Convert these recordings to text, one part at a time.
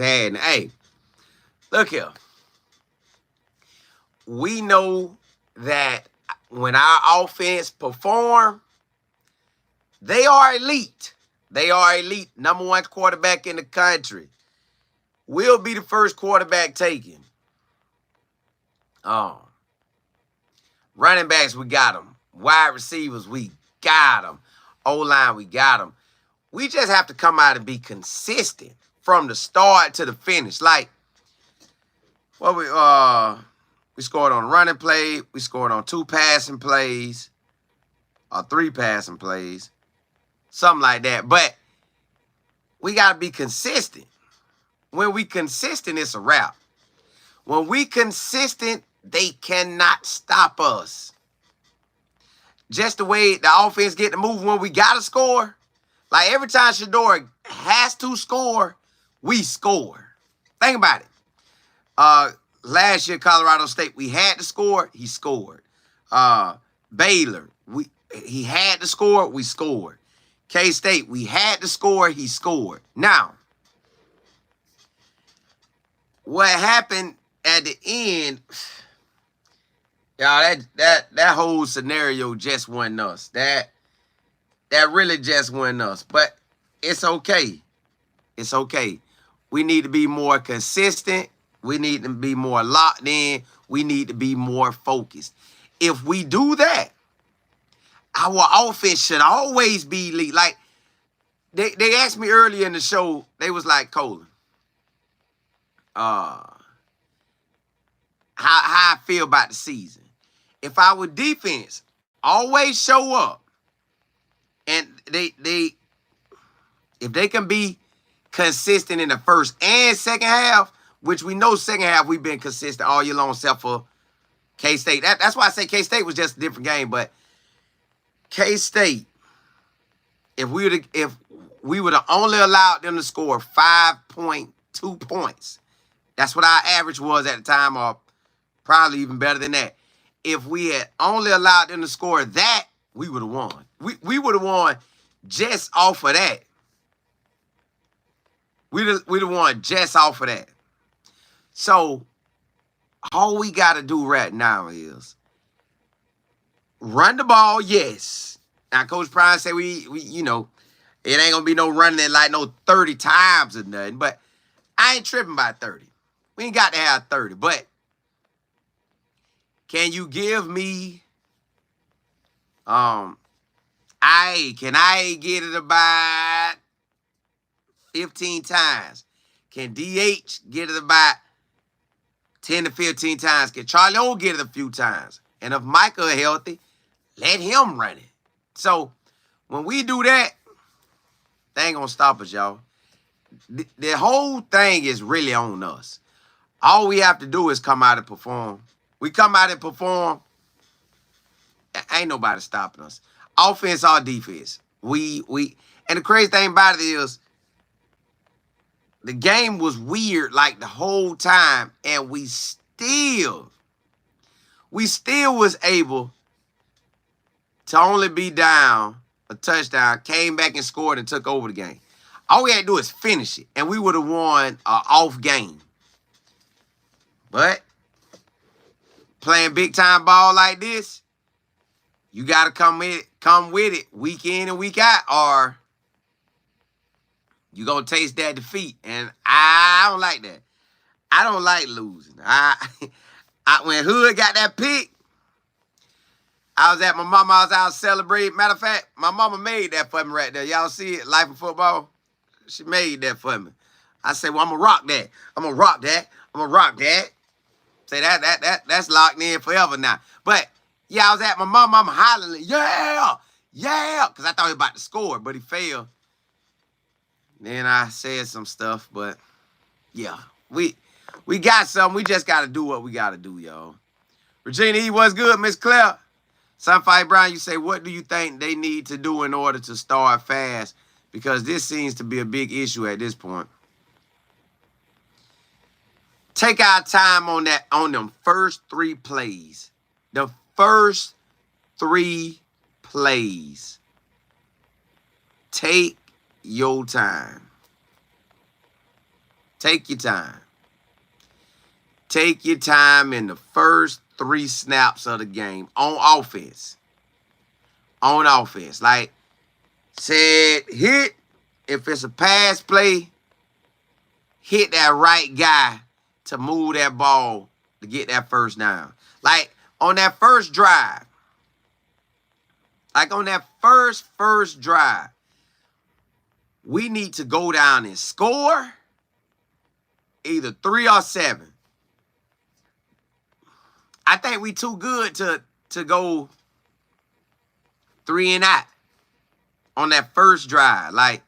had. Hey, look here. We know that when our offense perform, they are elite. They are elite. Number one quarterback in the country. Will be the first quarterback taken. Um, Running backs, we got them. Wide receivers, we got them. O-line, we got them. We just have to come out and be consistent from the start to the finish. Like, what we scored on a running play. We scored on 2 passing plays or 3 passing plays. Something like that. But we got to be consistent. When we consistent, it's a wrap. When we consistent, they cannot stop us. Just the way the offense get to move when we got to score. Like every time Shador has to score, we score. Think about it. Last year, Colorado State, we had to score, he scored. Baylor, he had to score, we scored. K-State, we had to score, he scored. Now, what happened at the end, y'all, that whole scenario just wasn't us. That really just wasn't us. But it's okay. It's okay. We need to be more consistent. We need to be more locked in. We need to be more focused. If we do that, our offense should always be elite. Like, they asked me earlier in the show, they was like, Colin, how I feel about the season. If our defense always show up and if they can be consistent in the first and second half, which we know second half we've been consistent all year long except for K-State. That's why I say K-State was just a different game. But K-State, if we would have only allowed them to score 5.2 points, that's what our average was at the time, or probably even better than that. If we had only allowed them to score that, we would have won. We would have won just off of that. We'd have won just off of that. So all we got to do right now is run the ball, yes. Now, Coach Prime said we it ain't going to be no running it like no 30 times or nothing, but I ain't tripping by 30. We ain't got to have 30, but can you give me, can I get it about 15 times? Can DH get it about 10 to 15 times? Can Charlie O get it a few times? And if Michael is healthy, let him run it. So when we do that, they ain't going to stop us, y'all. The whole thing is really on us. All we have to do is come out and perform. We come out and perform, ain't nobody stopping us. Offense or defense. And the crazy thing about it is, the game was weird like the whole time, and we still was able to only be down a touchdown, came back and scored and took over the game. All we had to do is finish it, and we would have won an off game. But playing big-time ball like this, you got to come with it week in and week out, or you're going to taste that defeat. And I don't like that. I don't like losing. When Hood got that pick, I was at my mama. I was out celebrating. Matter of fact, my mama made that for me right there. Y'all see it? Life of Football. She made that for me. I said, well, I'm going to rock that. I'm going to rock that. I'm going to rock that. Say that's locked in forever now. But, yeah, I was at my mama. I'm hollering, yeah, because I thought he was about to score, but he failed. Then I said some stuff, but, yeah, we got something. We just got to do what we got to do, y'all. Regina E, what's good, Miss Claire? Sunfire Brown, you say, what do you think they need to do in order to start fast? Because this seems to be a big issue at this point. Take our time on them first 3 plays. The first 3 plays. Take your time. Take your time. Take your time in the first 3 snaps of the game on offense. On offense. Like, said, hit. If it's a pass play, hit that right guy to move that ball to get that first down. Like, on that first drive, first drive, we need to go down and score either 3 or 7. I think we too good to go 3 and out on that first drive. Like,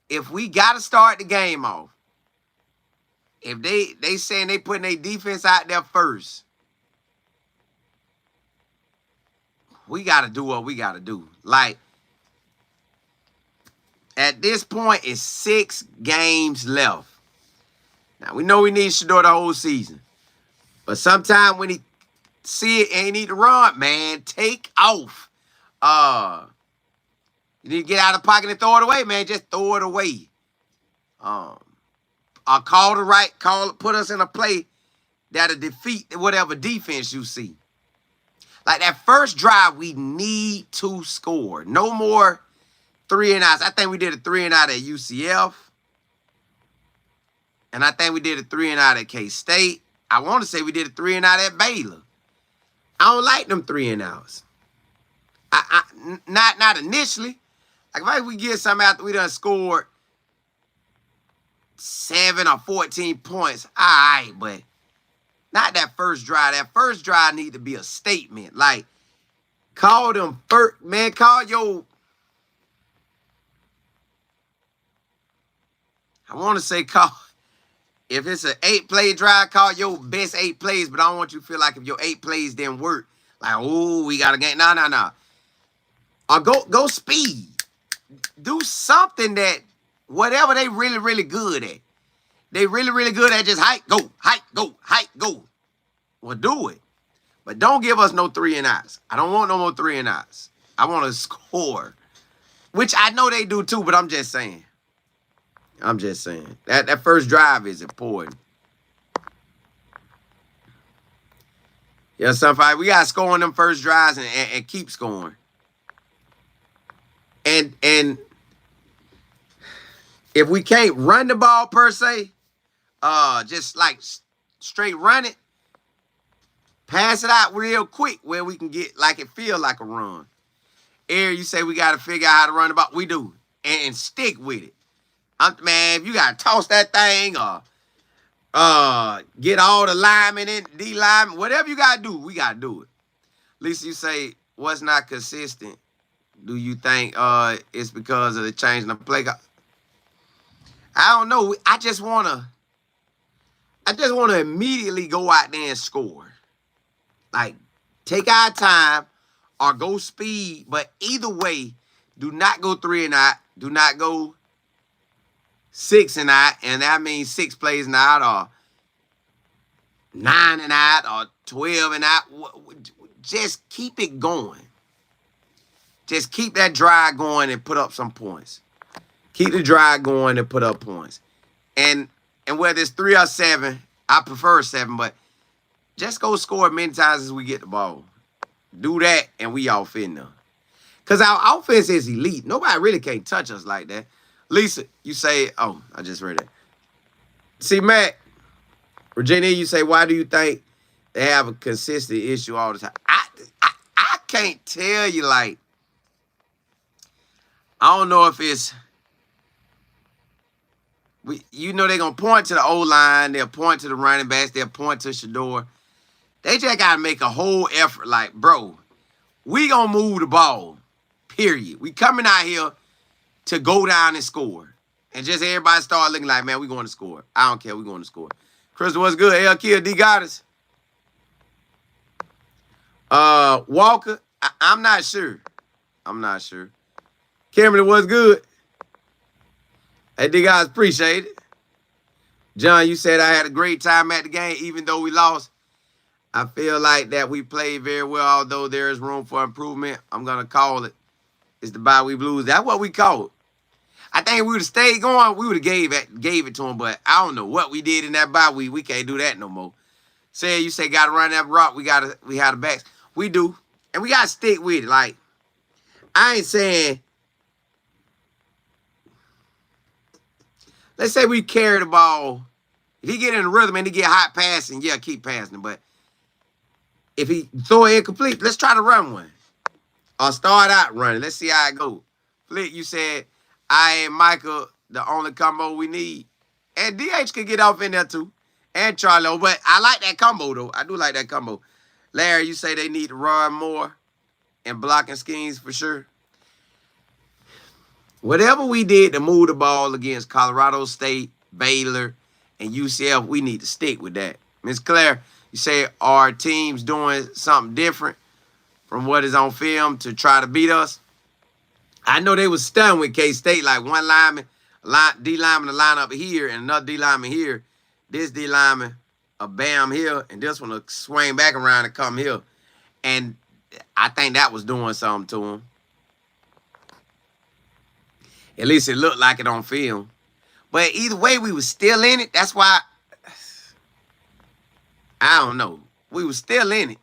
if we got to start the game off, if they saying they putting their defense out there first, we got to do what we got to do. Like, at this point, it's 6 games left. Now, we know we need Shador the whole season. But sometime when he see it and he need to run, man, take off. You need to get out of the pocket and throw it away, man. Just throw it away. Or put us in a play that'll defeat whatever defense you see. Like that first drive, we need to score. No more 3 and outs. I think we did a 3 and out at UCF. And I think we did a 3 and out at K-State. I want to say we did a 3 and out at Baylor. I don't like them 3 and outs. Not initially. Like if we get something after we done scored 7 or 14 points, all right, but not that first drive. That first drive need to be a statement. Like, call them first, man, call your, I want to say call, if it's an 8-play drive, call your best 8 plays, but I don't want you to feel like if your 8 plays didn't work, like, oh, we got a game. No. Or go speed. Do something that, whatever they really, really good at. They really, really good at just hike, go. Well, do it. But don't give us no 3 and outs. I don't want no more 3 and outs. I want to score. Which I know they do too, but I'm just saying. That first drive is important. Yeah, somebody, we got to score on them first drives and keep scoring. And if we can't run the ball per se, just like straight run it, pass it out real quick where we can get like it feel like a run. Here you say we got to figure out how to run the ball. We do. And stick with it. Man, if you got to toss that thing or get all the linemen in, D-linemen, whatever you got to do, we got to do it. At least you say what's not consistent. Do you think it's because of the change in the play? I don't know. I just wanna immediately go out there and score. Like, take our time or go speed. But either way, do not go 3 and out. Do not go 6 and out. And that means 6 plays and out or 9 and out or 12 and out. Just keep it going. Just keep that drive going and put up some points. Keep the drive going and put up points. And whether it's 3 or 7, I prefer 7, but just go score as many times as we get the ball. Do that, and we off in there. Because our offense is elite. Nobody really can't touch us like that. Lisa, you say, oh, I just read that. See, Matt, Virginia, you say, why do you think they have a consistent issue all the time? I can't tell you, like, I don't know if it's, you know they're going to point to the O-line. They'll point to the running backs. They'll point to Shador. They just got to make a whole effort. Like, bro, we going to move the ball, period. We coming out here to go down and score. And just everybody start looking like, man, we going to score. I don't care. We going to score. Crystal, what's good? L. Kill, D. Goddess. Walker, I'm not sure. Cameron, what's good? Hey, D. Guys, appreciate it. John, you said I had a great time at the game, even though we lost. I feel like that we played very well, although there is room for improvement. I'm going to call it. It's the bye we blues. That's what we call it. I think we would have stayed going. We would have gave it to him, but I don't know what we did in that bye week. We can't do that no more. You say gotta run that rock. We had the backs. We do, and we gotta stick with it. Like I ain't saying. Let's say we carry the ball. If he get in the rhythm and he get hot passing, yeah, keep passing. But if he throw it incomplete, let's try to run one. Or start out running. Let's see how it goes. Flick, you said I and Michael the only combo we need. And DH could get off in there too. And Charlo. But I like that combo though. I do like that combo. Larry, you say they need to run more and blocking schemes for sure. Whatever we did to move the ball against Colorado State, Baylor, and UCF, we need to stick with that. Ms. Claire, you say our team's doing something different from what is on film to try to beat us. I know they was stunned with K-State, like one lineman, D lineman to line up here and another D lineman here. This D lineman, a bam here, and this one will swing back around and come here. And I think that was doing something to him. At least it looked like it on film. But either way, we was still in it. That's why, I don't know. We was still in it.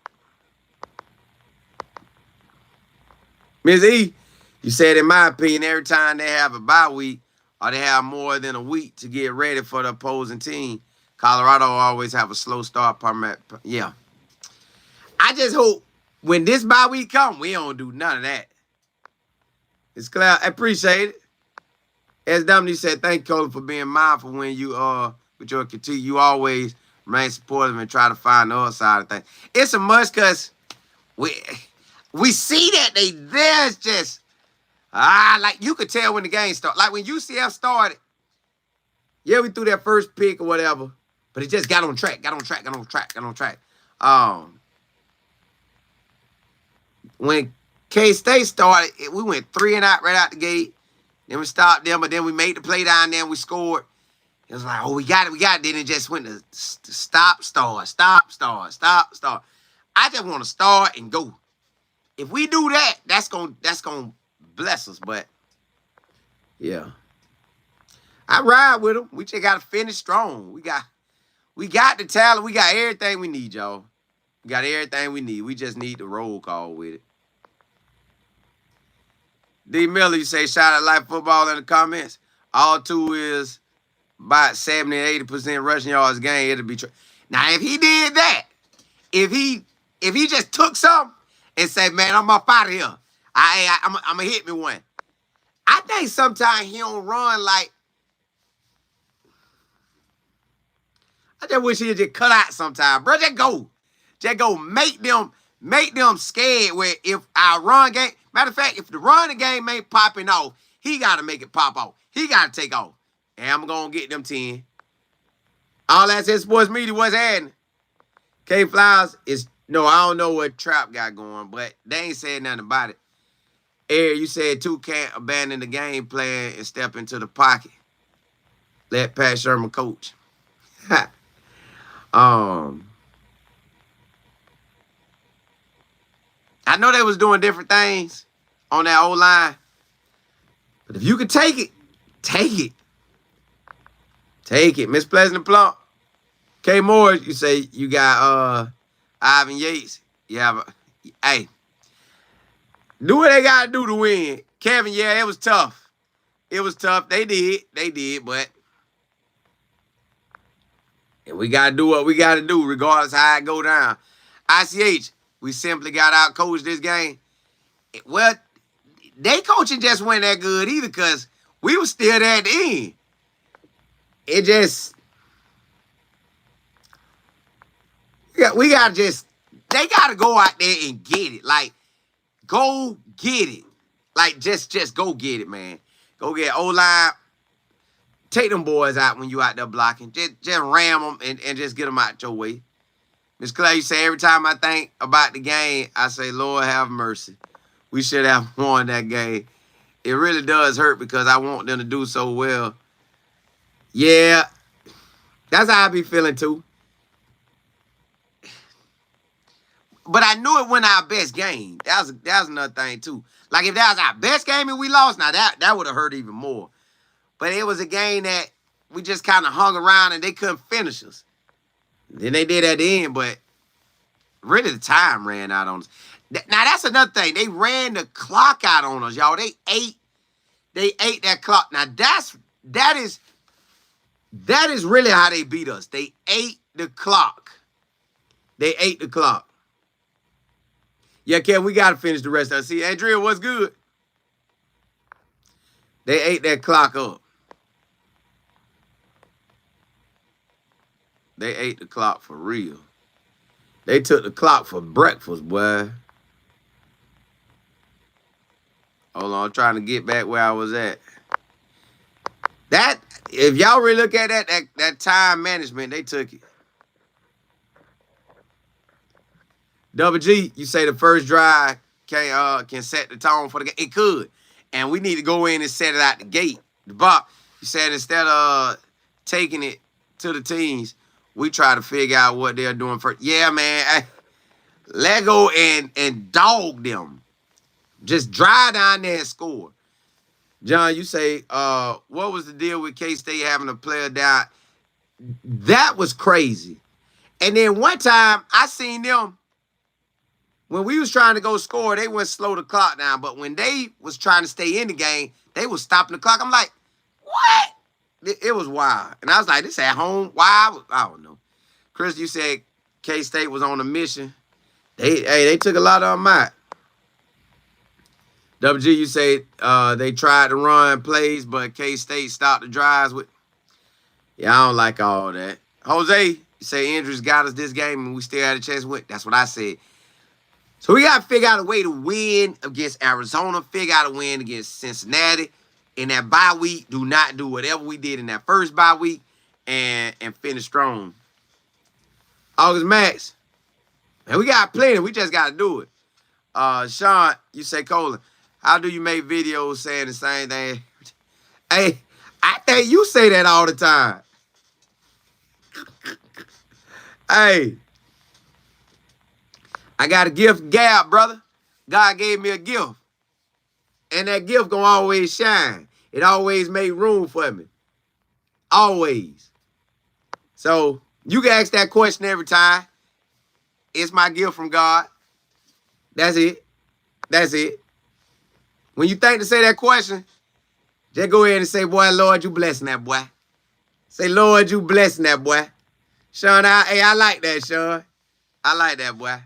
Ms. E, you said, in my opinion, every time they have a bye week or they have more than a week to get ready for the opposing team, Colorado always have a slow start. Yeah. I just hope when this bye week come, we don't do none of that. It's clear. I appreciate it. SW said, thank you, Cola, for being mindful when you with your critique. You always remain supportive and try to find the other side of things. It's a must because we see that there's just like you could tell when the game started. Like when UCF started, yeah, we threw that first pick or whatever, but it just got on track. When K-State started, we went 3 and out right out the gate. Then we stopped them, but then we made the play down there and we scored. It was like, oh, we got it. Then it just went to stop, start. I just want to start and go. If we do that, that's gonna bless us. But yeah, I ride with them. We just gotta finish strong. We got the talent. We got everything we need, y'all. We got everything we need. We just need the roll call with it. D. Miller, you say, shout out Life Football in the comments. All two is about 70 and 80% rushing yards game. It'll be true. Now, if he did that, if he just took something and said, man, I'm up out of here. I'm going to hit me one. I think sometimes he don't run like. I just wish he'd just cut out sometime. Bro, just go. Just go make them scared where if our run game. Matter of fact, if the running game ain't popping off, he got to make it pop off. He got to take off. And I'm going to get them 10. All that said sports media, what's happening? K Flowers is, no, I don't know what Trap got going, but they ain't said nothing about it. Eric, you said two can't abandon the game plan and step into the pocket. Let Pat Sherman coach. I know they was doing different things on that O-line. But if you could take it, take it. Take it. Miss Pleasant and Plump. K. Moore, you say you got Ivan Yates. Yeah, but, hey. Do what they got to do to win. Kevin, yeah, it was tough. It was tough. They did, but and we got to do what we got to do regardless how it go down. ICH, we simply got out coached this game. Well, they coaching just wasn't that good either because we was still there at the end. It just, we got to just, they got to go out there and get it. Like, go get it. Like, just go get it, man. Go get O-line. Take them boys out when you out there blocking. Just ram them and just get them out your way. Miss Clay, you say, every time I think about the game, I say, Lord have mercy. We should have won that game. It really does hurt because I want them to do so well. Yeah, that's how I be feeling too. But I knew it wasn't our best game. That was another thing too. Like if that was our best game and we lost, now that would have hurt even more. But it was a game that we just kind of hung around and they couldn't finish us. Then they did at the end, but really the time ran out on us. Now that's another thing. They ran the clock out on us, y'all. They ate that clock. Now that is really how they beat us. They ate the clock. They ate the clock. Yeah, Kev, we got to finish the rest of it. See, Andrea, what's good? They ate that clock up. They ate the clock for real. They took the clock for breakfast, boy. Hold on, I'm trying to get back where I was at. That, if y'all really look at that time management, they took it. Double G, you say the first drive can set the tone for the game. It could. And we need to go in and set it out the gate. The Bob, you said instead of taking it to the teams, we try to figure out what they're doing first. Yeah, man. Let go and dog them. Just drive down there and score. John, you say, what was the deal with K-State having a player down? That was crazy. And then one time, I seen them, when we was trying to go score, they wouldn't slow the clock down. But when they was trying to stay in the game, they was stopping the clock. I'm like, what? It was wild. And I was like, this at home? Why? I don't know. Chris, you said K-State was on a mission. They took a lot of them out. WG, you say they tried to run plays, but K-State stopped the drives with. Yeah, I don't like all that. Jose, you say injuries got us this game and we still had a chance to win. That's what I said. So we got to figure out a way to win against Arizona, figure out a win against Cincinnati. In that bye week, do not do whatever we did in that first bye week and finish strong. August Max, and we got plenty. We just got to do it. Sean, you say, Colin, how do you make videos saying the same thing? Hey, I think you say that all the time. Hey, I got a gift, Gab, brother. God gave me a gift. And that gift gonna always shine. It always made room for me. Always. So you can ask that question every time. It's my gift from God. That's it. That's it. When you think to say that question, just go ahead and say, boy, Lord, you blessing that boy. Say, Lord, you blessing that boy. Sean, I like that, Sean. I like that, boy.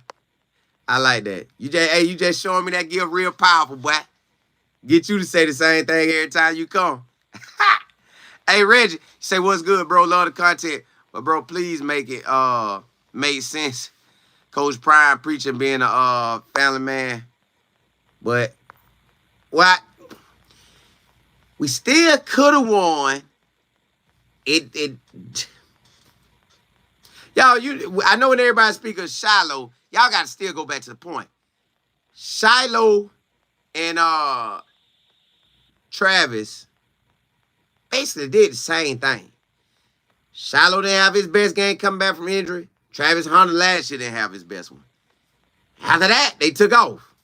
I like that. You just showing me that gift real powerful, boy. Get you to say the same thing every time you come. Hey, Reggie, you say, what's good, bro? Love the content. But, bro, please make it make sense. Coach Prime preaching being a family man. But what? We still could have won. Y'all, I know when everybody speaks of Shiloh, y'all got to still go back to the point. Shiloh and Travis basically did the same thing. Shiloh didn't have his best game coming back from injury. Travis Hunter last year didn't have his best one. After that, they took off.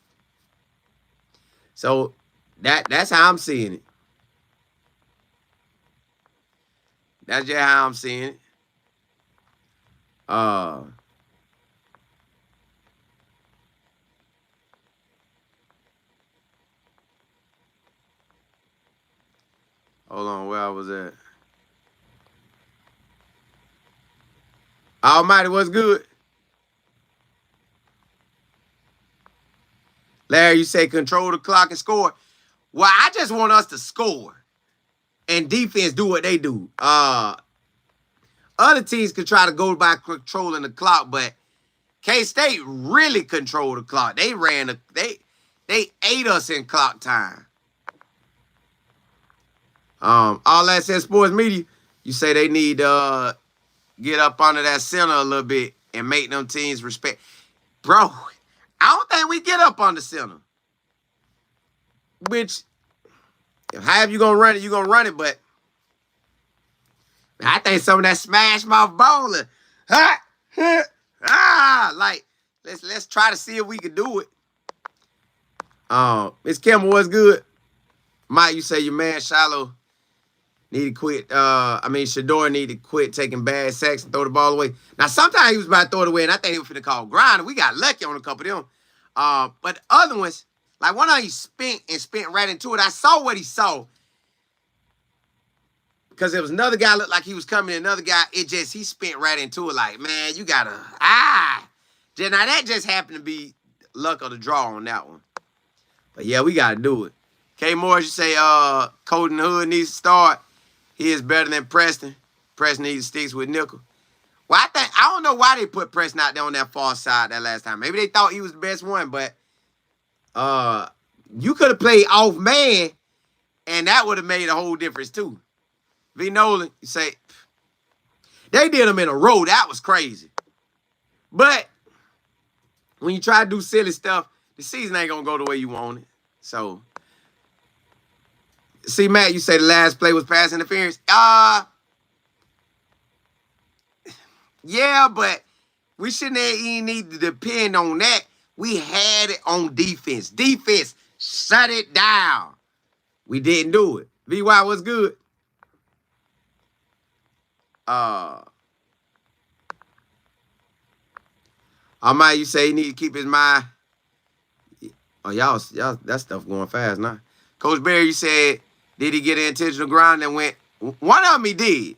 So that's how I'm seeing it. That's just how I'm seeing it. Hold on, where I was at. Almighty, what's good? Larry, you say control the clock and score. Well, I just want us to score. And defense do what they do. Other teams could try to go by controlling the clock, but K-State really controlled the clock. They they ate us in clock time. All that said sports media, you say they need to get up under that center a little bit and make them teams respect. Bro, I don't think we get up on the center. Which, however you gonna run it, you're gonna run it, but I think some of that smash mouth bowling. Like, let's try to see if we can do it. Miss Campbell, what's good? Mike, you say your man Shiloh Need to quit. Shador need to quit taking bad sacks and throw the ball away. Now, sometimes he was about to throw it away, and I think he was finna call grinder. We got lucky on a couple of them. But the other ones, like one of them, he spent right into it. I saw what he saw. Because there was another guy looked like he was coming, another guy, he spent right into it like, man, you gotta, Now that just happened to be luck of the draw on that one. But yeah, we gotta do it. K. Morris, you say Colton Hood needs to start. He is better than Preston. Preston needs sticks with nickel. Well, I don't know why they put Preston out there on that far side that last time. Maybe they thought he was the best one, but you could have played off man, and that would have made a whole difference too. V. Nolan, you say, they did them in a row. That was crazy. But when you try to do silly stuff, the season ain't going to go the way you want it. So, see, Matt, you say the last play was pass interference. Yeah, but we shouldn't even need to depend on that. We had it on defense. Defense, shut it down. We didn't do it. VY was good. You say he need to keep his mind. Oh, y'all, that stuff going fast now. Coach Barry, you said, did he get an intentional ground and went? One of them he did.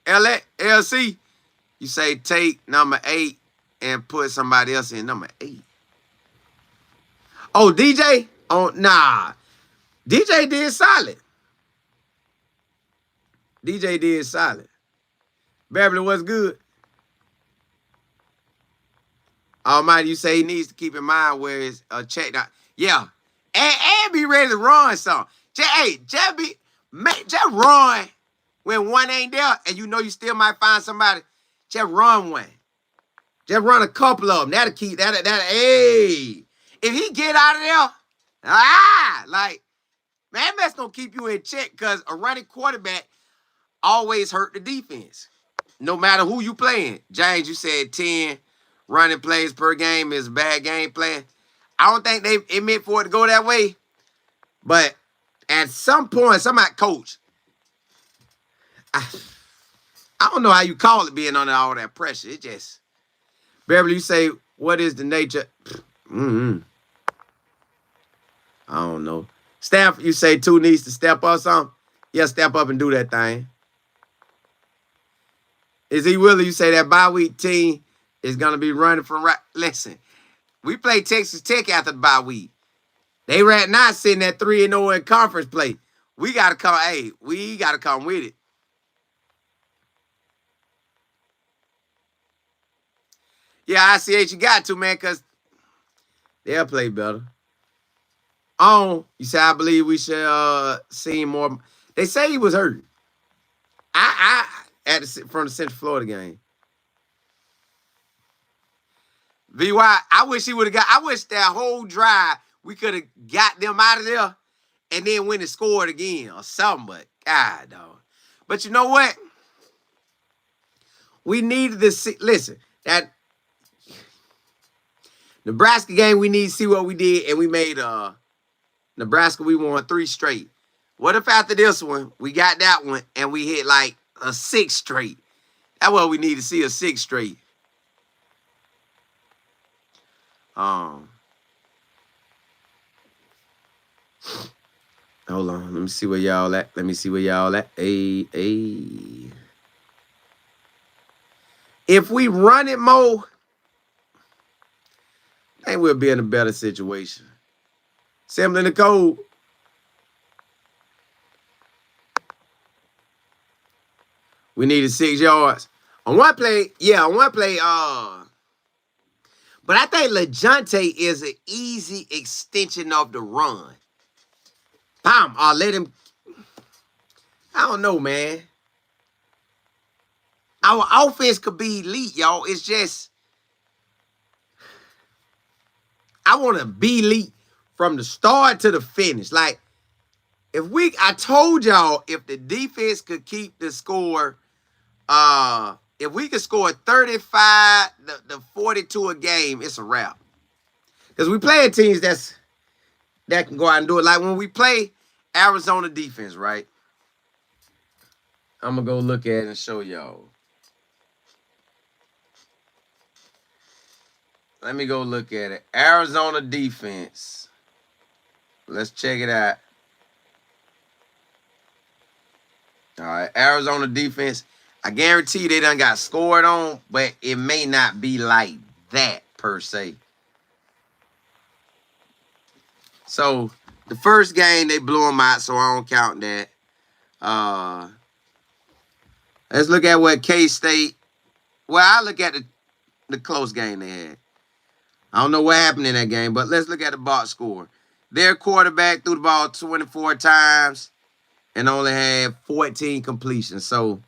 LC, you say take number 8 and put somebody else in number 8. Oh, DJ? Oh, nah. DJ did solid. Beverly was good. Almighty, you say he needs to keep in mind where it's checked out. Yeah. And be ready to run some. Just run when one ain't there and you know you still might find somebody. Just run one. Just run a couple of them. That'll keep that. Hey. If he get out of there, man, that's gonna keep you in check because a running quarterback always hurt the defense. No matter who you playing. James, you said 10 running plays per game is a bad game plan. I don't think it meant for it to go that way. But at some point, somebody coach. I don't know how you call it being under all that pressure. It just Beverly, you say, what is the nature? I don't know. Staff, you say 2 needs to step up something? Yeah, step up and do that thing. Is he willing? You say that bye week team is going to be running from right. Listen, we play Texas Tech after the bye week. They right now sitting at 3-0 in conference play. We got to come. Hey, we got to come with it. Yeah, ICH, you got to, man, because they'll play better. You say, I believe we should see more. They say he was hurt. From the Central Florida game. VY, I wish he would have I wish that whole drive we could have got them out of there and then went and scored again or something. But God, dog. But you know what? We needed to see. Listen, that Nebraska game, we need to see what we did, and we made Nebraska. We won 3 straight. What if after this one we got that one and we hit like a 6 straight? That's what we need to see, a 6 straight. Hold on. Let me see where y'all at. Hey. If we run it more, I think we'll be in a better situation. Assembling the code. We needed 6 yards. On one play, but I think LeJounte is an easy extension of the run. Bam, I'll let him. I don't know, man. Our offense could be elite, y'all. It's just, I want to be elite from the start to the finish. Like, I told y'all, if the defense could keep the score, if we could score 35 to 42 a game, it's a wrap. Because we playing teams that can go out and do it. Like when we play Arizona defense, right? I'm going to go look at it and show y'all. Let me go look at it. Arizona defense. Let's check it out. All right, Arizona defense. I guarantee they done got scored on, but it may not be like that per se. So the first game they blew them out, so I don't count that. Let's look at what K-State. Well, I look at the close game they had. I don't know what happened in that game, but let's look at the box score. Their quarterback threw the ball 24 times and only had 14 completions. So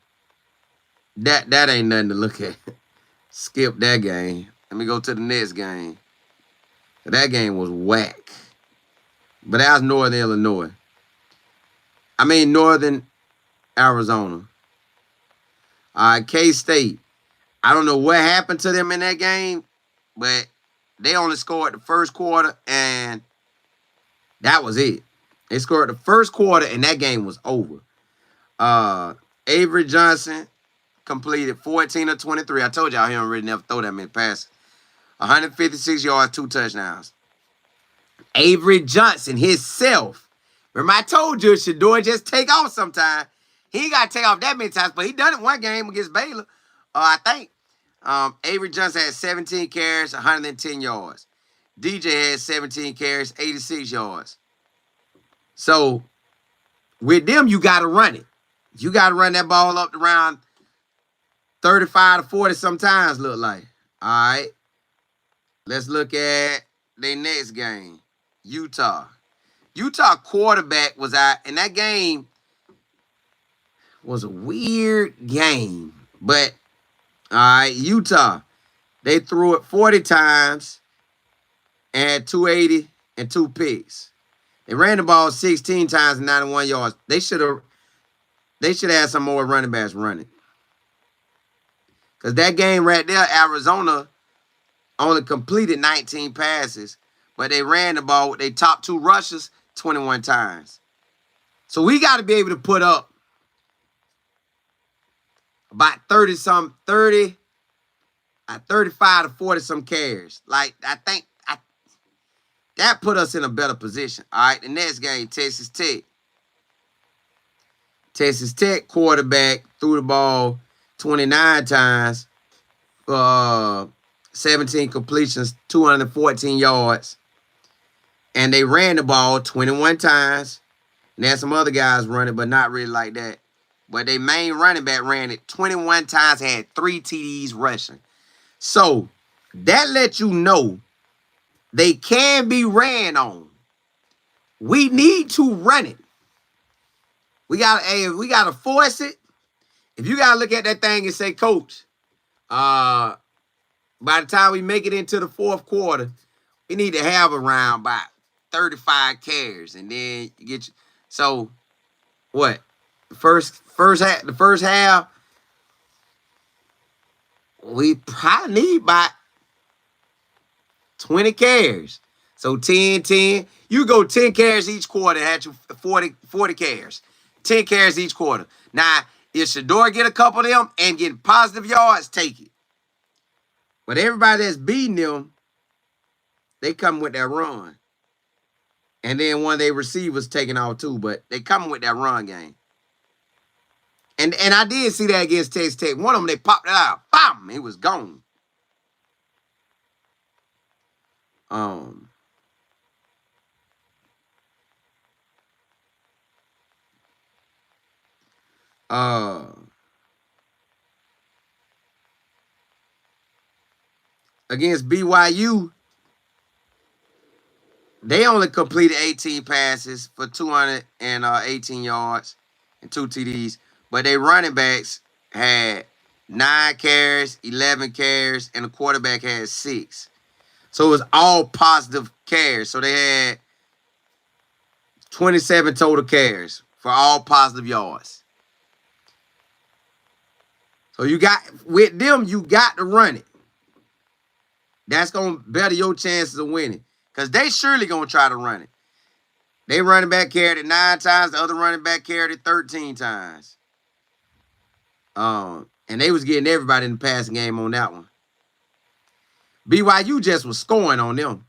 that ain't nothing to look at. Skip that game. Let me go to the next game. That game was whack. But that was Northern Illinois. I mean, Northern Arizona. K-State. I don't know what happened to them in that game, but they only scored the first quarter, and that was it. They scored the first quarter, and that game was over. Avery Johnson completed 14 of 23. I told y'all he don't really never throw that many passes. 156 yards, 2 touchdowns. Avery Johnson himself. Remember I told you Shador just take off sometime. He ain't got to take off that many times, but he done it one game against Baylor, I think. Avery Johnson had 17 carries, 110 yards. DJ had 17 carries, 86 yards. So, with them, you got to run it. You got to run that ball up around 35 to 40 sometimes, look like. All right. Let's look at their next game. Utah. Utah quarterback was out, and that game was a weird game. But, all right, Utah, they threw it 40 times and had 280 and 2 picks. They ran the ball 16 times and 91 yards. They should have had some more running backs running. Because that game right there, Arizona only completed 19 passes, but they ran the ball with their top 2 rushers 21 times. So we got to be able to put up about 35 to 40 some carries. Like, I think that put us in a better position. All right, the next game, Texas Tech. Texas Tech quarterback threw the ball 29 times, 17 completions, 214 yards. And they ran the ball 21 times. And there's some other guys running, but not really like that. But their main running back ran it 21 times, had 3 TDs rushing. So that lets you know they can be ran on. We need to run it. We gotta force it. If you gotta look at that thing and say, Coach, by the time we make it into the fourth quarter, we need to have around about 35 carries, and then you get you. So what? The first half, we probably need about 20 carries. So 10, 10. You go 10 carries each quarter, had you 40 carries. 10 carries each quarter. Now, if Shador get a couple of them and get positive yards, take it. But everybody that's beating them, they come with that run. And then one of their receivers taking off too, but they coming with that run game. And I did see that against Texas Tech. One of them, they popped it out. Bam! It was gone. Against BYU, they only completed 18 passes for 218 yards and 2 TDs. But their running backs had 9 carries, 11 carries, and the quarterback had 6. So it was all positive carries. So they had 27 total carries for all positive yards. So with them, you got to run it. That's going to better your chances of winning. Because they surely going to try to run it. They running back carried it 9 times. The other running back carried it 13 times. And they was getting everybody in the passing game on that one. BYU just was scoring on them.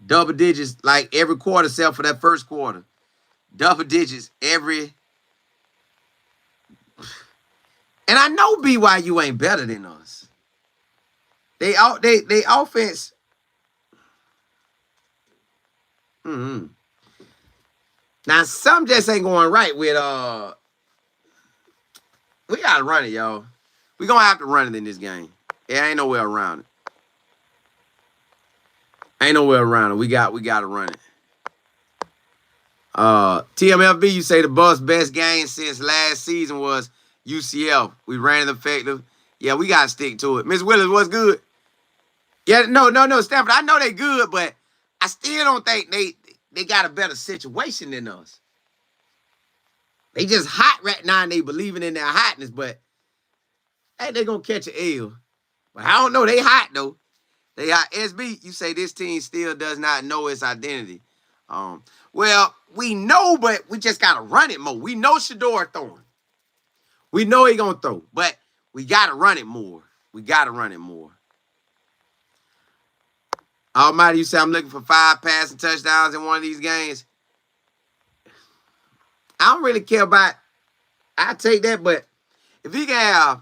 Double digits like every quarter except for that first quarter. Double digits every. And I know BYU ain't better than us. They offense. Mm-hmm. Now some just ain't going right with we gotta run it, y'all. We gonna have to run it in this game. There ain't no way around it. Ain't no way around it. We gotta run it. TMFB, you say the best game since last season was UCF. We ran it effective. Yeah, we gotta stick to it. Miss Willis, what's good? Yeah, no, Stanford. I know they good, but I still don't think they got a better situation than us. They just hot right now and they believing in their hotness, but hey, they gonna catch an L. But I don't know. They hot though. They hot. SB, you say this team still does not know its identity. Well, we know, but we just gotta run it more. We know Shador throwing. We know he gonna throw, but we gotta run it more. We gotta run it more. Almighty, you say I'm looking for 5 passing touchdowns in one of these games. I don't really care about. I take that, but if he can have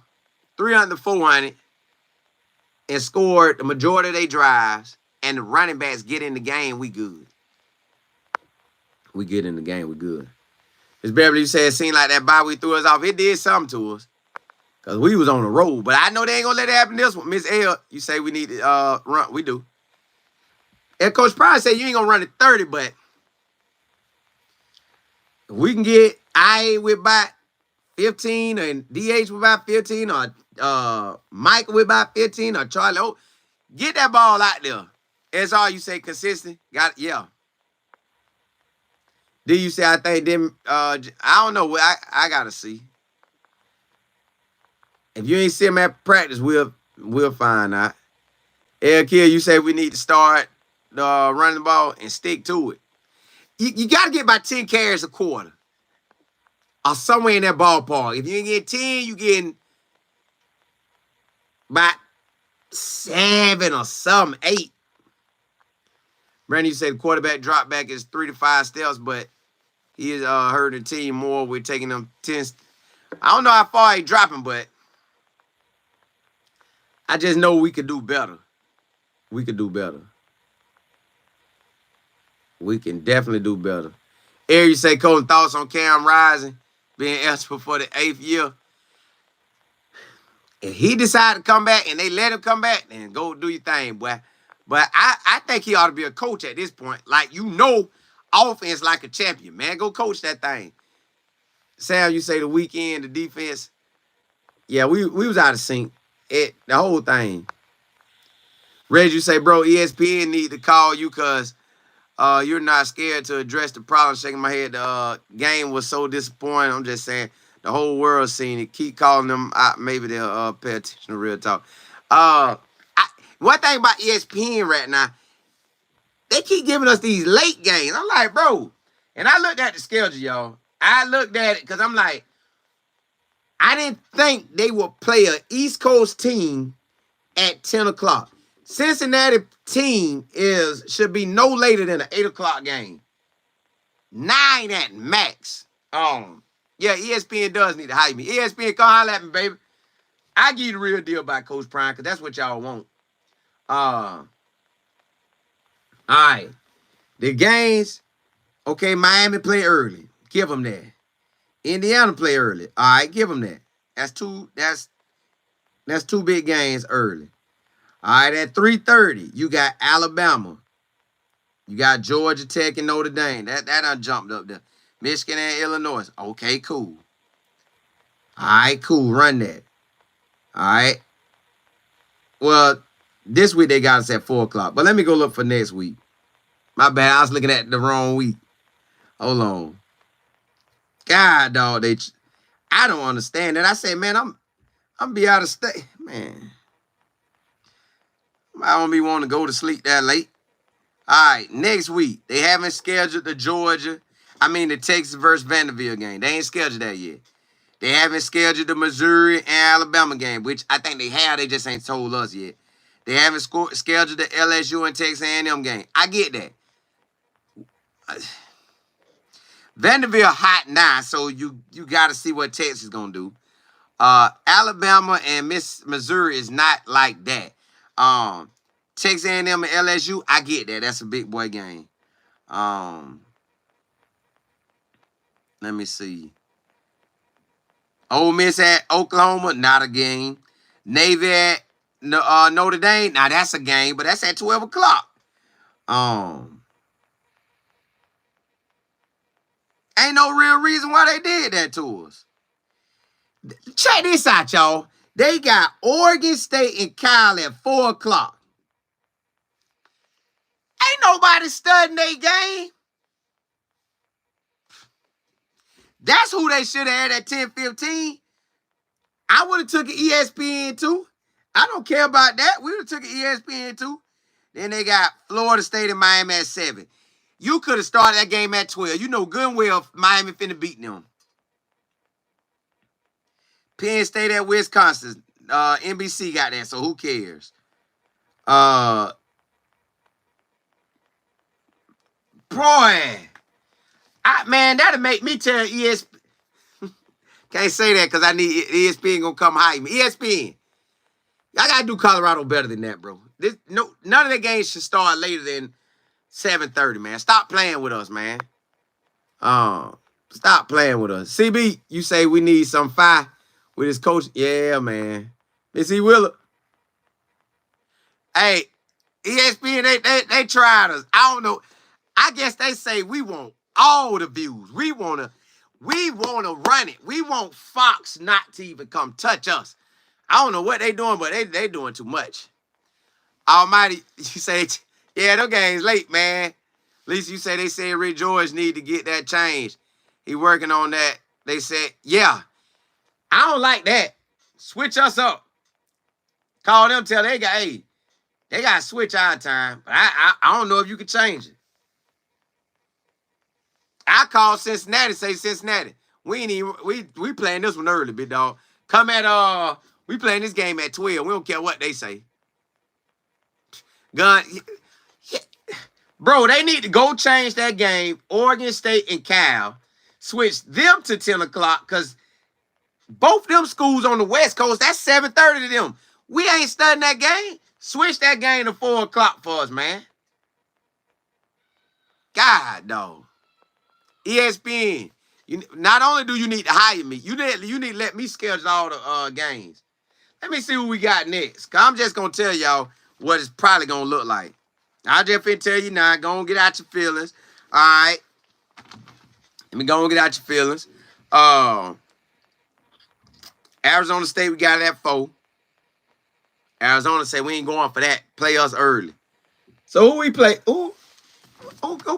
300 to 400 and score the majority of their drives, and the running backs get in the game, we good. We get in the game, we good. Miss Beverly, you said it seemed like that bye we threw us off. It did something to us. Because we was on the road. But I know they ain't going to let it happen this one. Miss L, you say we need to run. We do. And Coach Prime said you ain't going to run it 30, but if we can get IA with about 15 and DH with about 15 or Mike with about 15 or Charlie, get that ball out there. That's all you say, consistent. Got it, yeah. Did you say I think them? I don't know. I gotta see. If you ain't see him at practice, we'll find out. El Kill, you say we need to start running the ball and stick to it. You got to get about 10 carries a quarter. Or somewhere in that ballpark. If you ain't get 10, you getting about 7 or something, 8. Brandon, you say the quarterback drop back is 3 to 5 steps, but he has hurt the team more. We're taking them 10. I don't know how far he dropping, but I just know we could do better. We could do better. We can definitely do better. Eric, you say, Colton, thoughts on Cam Rising being eligible for the 8th year? If he decided to come back and they let him come back, then go do your thing, boy. But I think he ought to be a coach at this point. Like, offense like a champion, man. Go coach that thing. Sam, you say the weekend, the defense. Yeah, we was out of sync. The whole thing. Reg, you say, bro, ESPN need to call you because you're not scared to address the problem. Shaking my head. The game was so disappointing. I'm just saying the whole world seen it. Keep calling them out. Maybe they'll pay attention to real talk. One thing about ESPN right now, they keep giving us these late games. I'm like, bro. And I looked at the schedule, y'all. I looked at it because I'm like, I didn't think they would play an East Coast team at 10 o'clock. Cincinnati team should be no later than an 8 o'clock game. 9 at max. Yeah, ESPN does need to hire me. ESPN, come holler at me, baby. I give you the real deal about Coach Prime because that's what y'all want. All right. The games, okay, Miami play early. Give them that. Indiana play early. All right, give them that. That's two big games early. All right, at 3:30, you got Alabama. You got Georgia Tech and Notre Dame. That done jumped up there. Michigan and Illinois. Okay, cool. All right, cool. Run that. All right. Well, this week they got us at 4 o'clock. But let me go look for next week. My bad. I was looking at the wrong week. Hold on. God, dog. I don't understand that. I say, man, I'm be out of state. Man. I don't be wanting to go to sleep that late. All right, next week. They haven't scheduled the Texas versus Vanderbilt game. They ain't scheduled that yet. They haven't scheduled the Missouri and Alabama game, which I think they have. They just ain't told us yet. They haven't scheduled the LSU and Texas A&M game. I get that. Vanderbilt hot now, so you got to see what Texas is going to do. Alabama and Missouri is not like that. Texas A&M and LSU, I get that. That's a big boy game. Let me see. Ole Miss at Oklahoma, not a game. Navy at Notre Dame, now that's a game, but that's at 12 o'clock. Ain't no real reason why they did that to us. Check this out, y'all. They got Oregon State and Cal at 4 o'clock. Ain't nobody studying their game. That's who they should have had at 10:15. I would have took an ESPN too. I don't care about that. We would have took an ESPN too. Then they got Florida State and Miami at 7. You could have started that game at 12. You know good and well Miami finna beat them. Penn State at Wisconsin. NBC got that, so who cares? Boy, man, that'll make me tell ESPN. Can't say that because I need ESPN gonna come hide me. ESPN, I gotta do Colorado better than that, bro. None of the games should start later than 7:30, man. Stop playing with us, man. Stop playing with us. CB, you say we need some fire with his coach? Yeah, man. Miss E. Willer. Hey, ESPN, they tried us. I don't know. I guess they say we want all the views. We wanna run it. We want Fox not to even come touch us. I don't know what they doing, but they doing too much. Almighty, you say, yeah, them games late, man. At least you say they said Rick George need to get that changed. He working on that. They said, yeah. I don't like that. Switch us up. Call them, tell they got, hey, they got to switch our time. But I don't know if you can change it. I call Cincinnati, say Cincinnati. We ain't even, we playing this one early, big dog. Come at we playing this game at 12. We don't care what they say. Gun, yeah. Bro, they need to go change that game. Oregon State and Cal, switch them to 10 o'clock because both them schools on the West Coast, that's 7:30 to them. We ain't studying that game. Switch that game to 4 o'clock for us, man. God, dog. ESPN. Not only do you need to hire me, you need to let me schedule all the games. Let me see who we got next. Cause I'm just gonna tell y'all what it's probably gonna look like. I'll just finna tell you now. Go and get out your feelings. All right. Let me go and get out your feelings. Arizona State, we got it at 4. Arizona say we ain't going for that. Play us early. So who we play? Who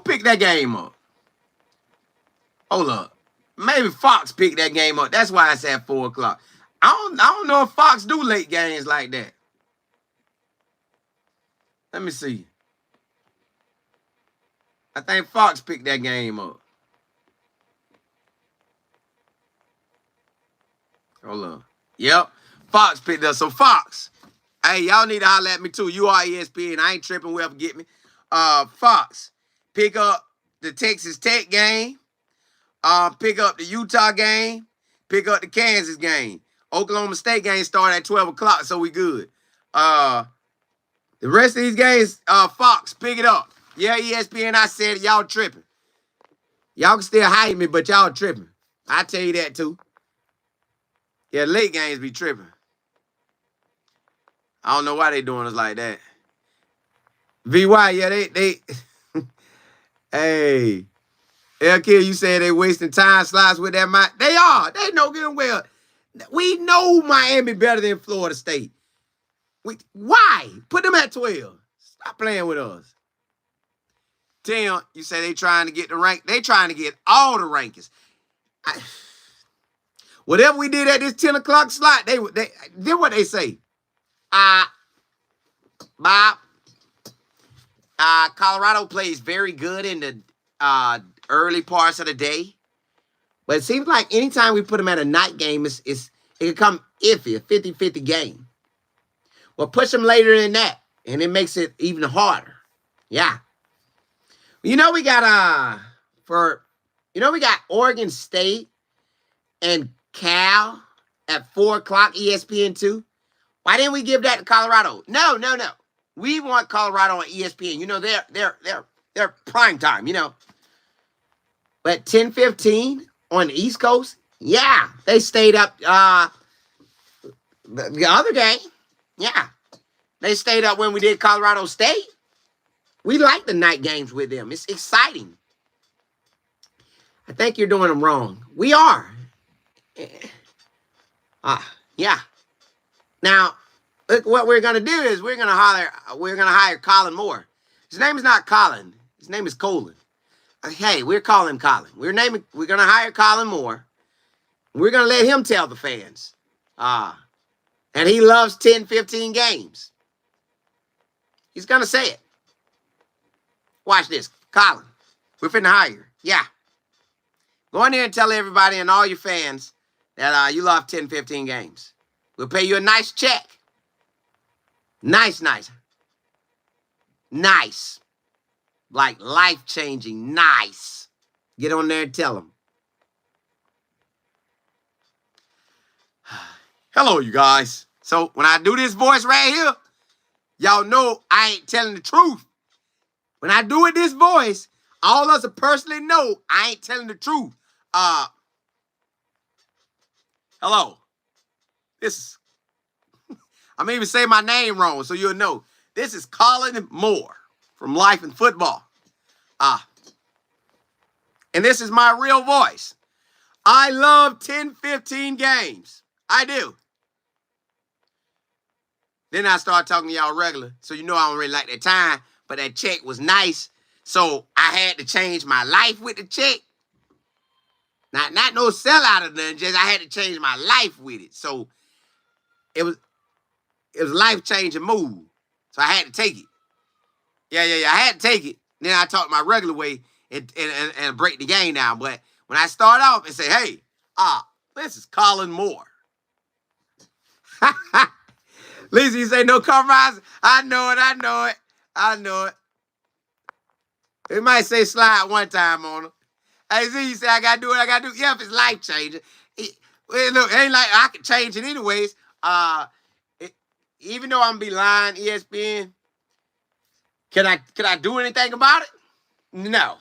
pick that game up? Hold up. Maybe Fox picked that game up. That's why it's at 4 o'clock. I don't know if Fox do late games like that. Let me see. I think Fox picked that game up. Hold on. Yep. Fox picked up. So Fox. Hey, y'all need to holler at me too. You are ESPN. I ain't tripping. Whoever get me. Fox. Pick up the Texas Tech game. Pick up the Utah game. Pick up the Kansas game. Oklahoma State game start at 12 o'clock, so we good. The rest of these games, Fox, pick it up. Yeah, ESPN, I said it, y'all tripping. Y'all can still hide me, but y'all tripping. I tell you that too. Yeah, late games be tripping. I don't know why they doing us like that. VY, yeah, they hey. LK, you said they wasting time slots with that mic. They are. They know good and well. We know Miami better than Florida State. Why? Put them at 12. Stop playing with us. Tim, you say they trying to get the rank. They trying to get all the rankings. Whatever we did at this 10 o'clock slot, they did what they say. Bob. Colorado plays very good in the early parts of the day. But it seems like anytime we put them at a night game, it can come iffy, a 50-50 game. Well, push them later than that, and it makes it even harder. Yeah. We got we got Oregon State and Cal at 4 o'clock ESPN2. Why didn't we give that to Colorado? No. We want Colorado on ESPN. They're prime time, But 10:15 on the East Coast, yeah, they stayed up. The other game, yeah, they stayed up when we did Colorado State. We like the night games with them. It's exciting. I think you're doing them wrong. We are. Yeah. Now, look, what we're gonna do is we're gonna hire Colin Moore. His name is not Colin. His name is Colin. Hey, we're calling him Colin. We're gonna hire Colin Moore. We're gonna let him tell the fans. And he loves 10-15 games. He's gonna say it. Watch this. Colin, we're finna hire you. Yeah. Go in there and tell everybody and all your fans that you love 10-15 games. We'll pay you a nice check. Nice. Like life-changing, nice. Get on there and tell them. Hello, you guys. So when I do this voice right here, y'all know I ain't telling the truth. When I do it this voice, all of us personally know I ain't telling the truth. Hello. I'm even saying my name wrong, so you'll know. This is Colin Moore from Life and Football. And this is my real voice. I love 10-15 games. I do. Then I start talking to y'all regular, so you know I don't really like that time, but that check was nice, so I had to change my life with the check. Not no sellout or nothing, just I had to change my life with it. So it was a life-changing move. So I had to take it. Yeah, I had to take it. Then I talk my regular way and break the game down. But when I start off and say, hey, this is Colin Moore. Lisa, you say no compromise? I know it. It might say slide one time on them. Hey, see, you say I gotta do what I gotta do. Yeah, if it's life changing. It ain't like I can change it anyways. Even though I'm gonna be lying, ESPN, can I do anything about it? No.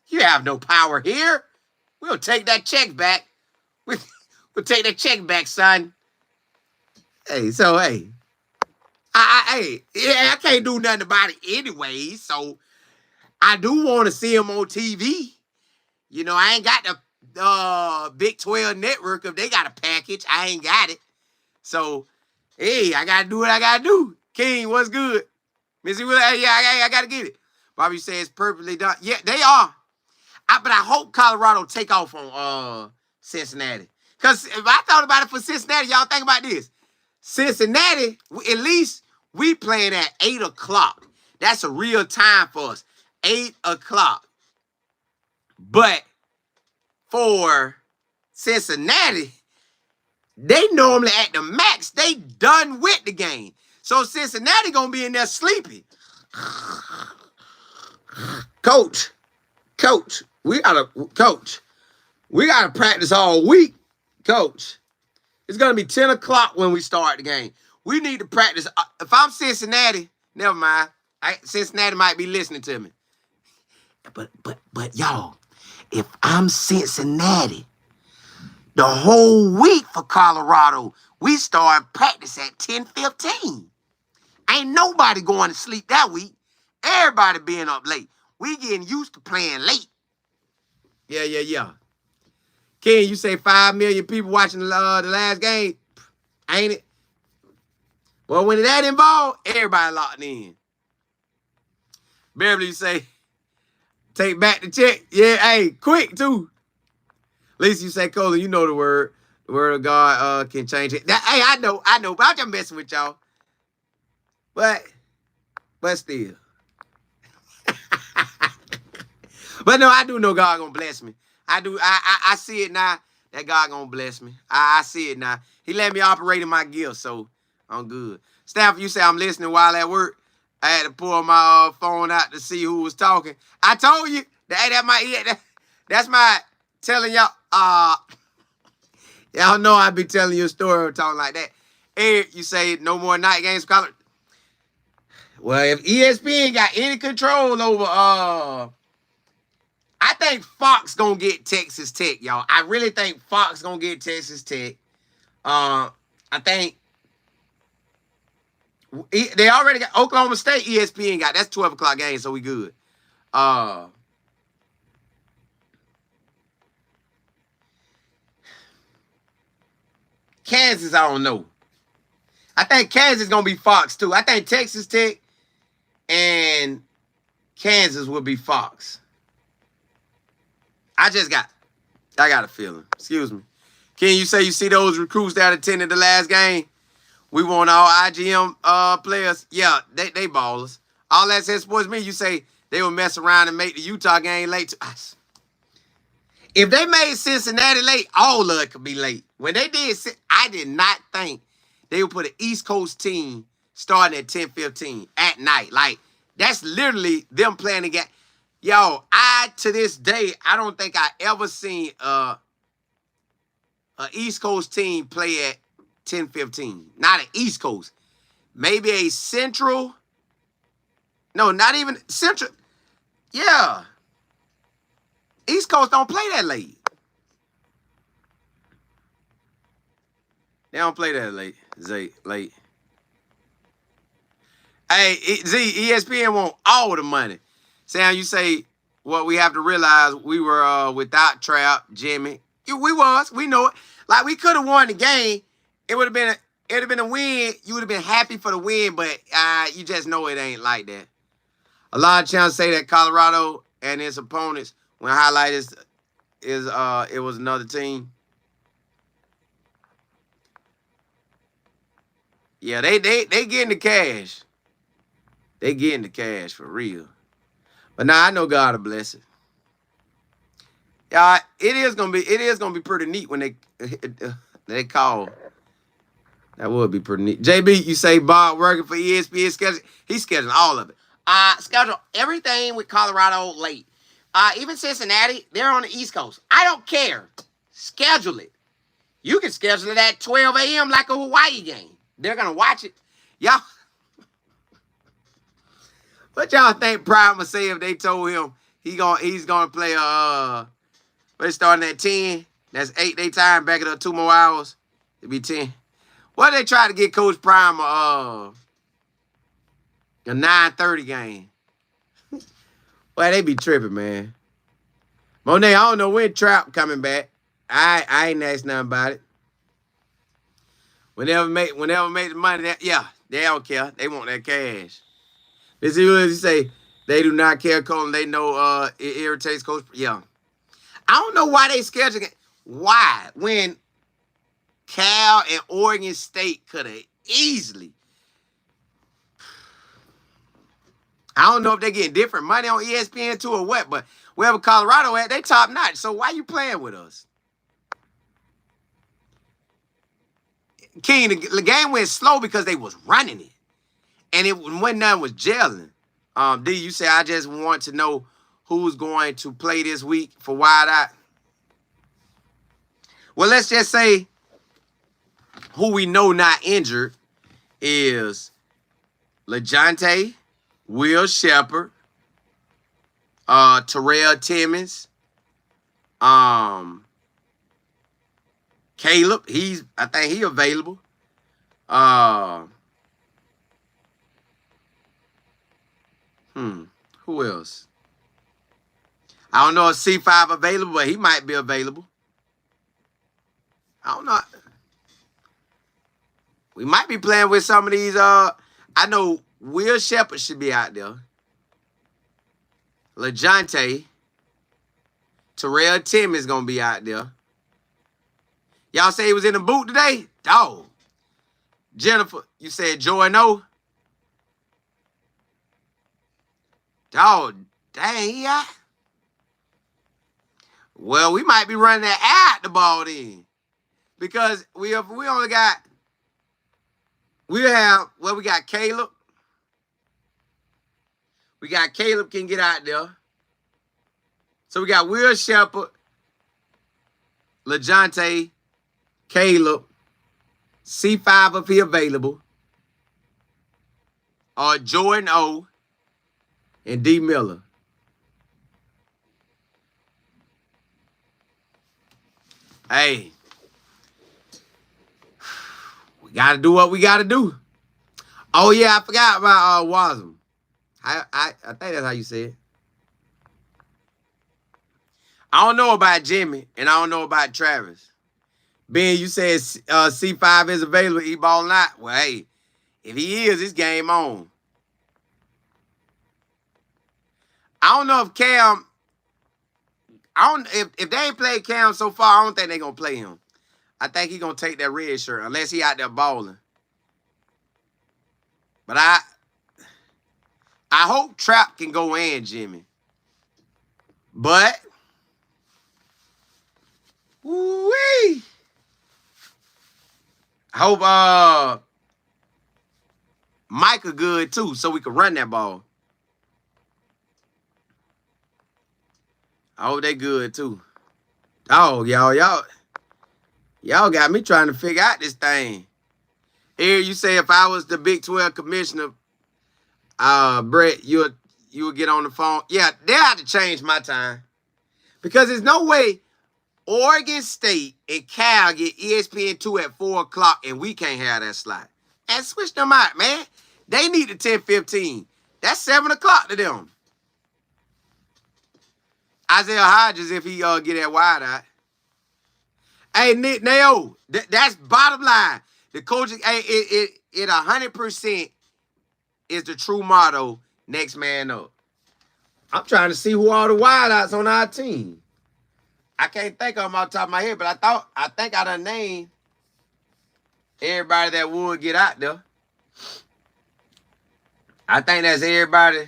You have no power here. We'll take that check back. We'll take that check back, son. Hey, I can't do nothing about it anyway. So I do want to see him on TV. I ain't got the Big 12 network. If they got a package, I ain't got it. So, hey, I got to do what I got to do. King, what's good? Missy, hey, I got to get it. Bobby says it's perfectly done. Yeah, they are. But I hope Colorado take off on Cincinnati. Because if I thought about it for Cincinnati, y'all think about this. Cincinnati, at least we playing at 8 o'clock. That's a real time for us. 8 o'clock. But for Cincinnati, they normally at the max. They done with the game. So Cincinnati gonna be in there sleepy. Coach, we gotta practice all week, Coach. It's gonna be 10 o'clock when we start the game. We need to practice. If I'm Cincinnati, never mind. Cincinnati might be listening to me. But y'all, if I'm Cincinnati, the whole week for Colorado, we start practice at 10:15. Ain't nobody going to sleep that week. Everybody being up late. We getting used to playing late. Yeah. Ken, you say 5 million people watching the last game, ain't it? Well, when that involved, everybody locked in. Beverly, you say, take back the check. Yeah, hey, quick, too. Lisa, you say, Colin, you know the word. The word of God can change it. Hey, I know, but I'm just messing with y'all. But still. But no, I do know God gonna bless me. I do. I see it now. That God gonna bless me. I see it now. He let me operate in my gift, so I'm good. Stafford, you say I'm listening while at work. I had to pull my phone out to see who was talking. I told you that's my telling y'all. Y'all know I be telling you a story or talking like that. Eric, you say no more night games. Well, if ESPN got any control over, I think Fox gonna get Texas Tech, y'all. I really think Fox gonna get Texas Tech. I think they already got Oklahoma State. ESPN got that's 12 o'clock game, so we good. Kansas, I don't know. I think Kansas is gonna be Fox too. I think Texas Tech and Kansas will be Fox. I got a feeling. Excuse me. Can you say you see those recruits that attended the last game? We want all IGM players. Yeah, they ballers. All that said sports me, you say they will mess around and make the Utah game late. If they made Cincinnati late, all of it could be late. When they did, I did not think they would put an East Coast team starting at 10:15 at night. Like, that's literally them playing the game. Yo, to this day, I don't think I ever seen an East Coast team play at 10:15. Not an East Coast. Maybe a Central. No, not even Central. Yeah. East Coast don't play that late. They don't play that late. Late. Hey, ESPN want all the money. Sam, you say what we have to realize, we were without Trap, Jimmy. We know it. Like, we could have won the game. It would have been a win. You would have been happy for the win, but you just know it ain't like that. A lot of channels say that Colorado and its opponents, when highlighted it was another team. Yeah, they getting the cash. They getting the cash for real. But now I know God will bless it. It is gonna be pretty neat when they call. That would be pretty neat. JB, you say Bob working for ESPN schedule. He's scheduling all of it. Schedule everything with Colorado late. Even Cincinnati, they're on the East Coast. I don't care. Schedule it. You can schedule it at 12 a.m. like a Hawaii game. They're gonna watch it. Y'all, what y'all think Prime would say if they told him he's gonna play but starting at 10? That's 8 day time. Back it up 2 more hours. It'd be 10. What they try to get Coach Prime a 9:30 game? Well, they be tripping, man. Monet, I don't know when Trap coming back. I ain't asked nothing about it. Whenever make the money, they don't care. They want that cash. Let's see what you say. They do not care, Colin. They know it irritates Coach. Yeah. I don't know why they scheduling it. Why? When Cal and Oregon State could have easily. I don't know if they're getting different money on ESPN too or what, but wherever Colorado at, they top notch. So why you playing with us? King, the game went slow because they was running it. And when none was gelling. D, you say, I just want to know who's going to play this week for Wide Eye. Well, let's just say who we know not injured is LeJohntay, Will Shepherd, Terrell Timmons, Caleb. I think he available. Who else? I don't know if C5 available, but he might be available. I don't know. We might be playing with some of these. I know Will Shepherd should be out there. LeJohntay. Terrell Timmons gonna be out there. Y'all say he was in the boot today? Dog. Jennifer, you said Joy No? Dog, dang, he out. Well, we might be running that out the ball then. Because we only got, we got Caleb. We got Caleb can get out there. So we got Will Shepherd, LeJounte, Caleb, C5 if he available, Jordan O, and D Miller. Hey, we got to do what we got to do. Oh, yeah, I forgot about Wasm. I think that's how you say it. I don't know about Jimmy, and I don't know about Travis. Ben, you said C5 is available, he balling out. Well, hey, if he is, it's game on. I don't know if Cam, if they ain't played Cam so far, I don't think they're going to play him. I think he's going to take that red shirt unless he out there balling. But I hope Trap can go in, Jimmy. But, woo-wee. I hope Micah good too, so we can run that ball. I hope they good too. Oh, y'all got me trying to figure out this thing. Here you say if I was the Big 12 commissioner, Brett, you would get on the phone. Yeah, they have to change my time. Because there's no way Oregon State and Cal get ESPN2 at 4 o'clock and we can't have that slot. And switch them out, man. They need the 10-15. That's 7 o'clock to them. Isaiah Hodges, if he get that wide eye. Hey, Nick Nao, that's bottom line. The coaching, hey, it 100% is the true motto, next man up. I'm trying to see who all the wideouts on our team. I can't think of them off the top of my head, but I think I done named everybody that would get out there. I think that's everybody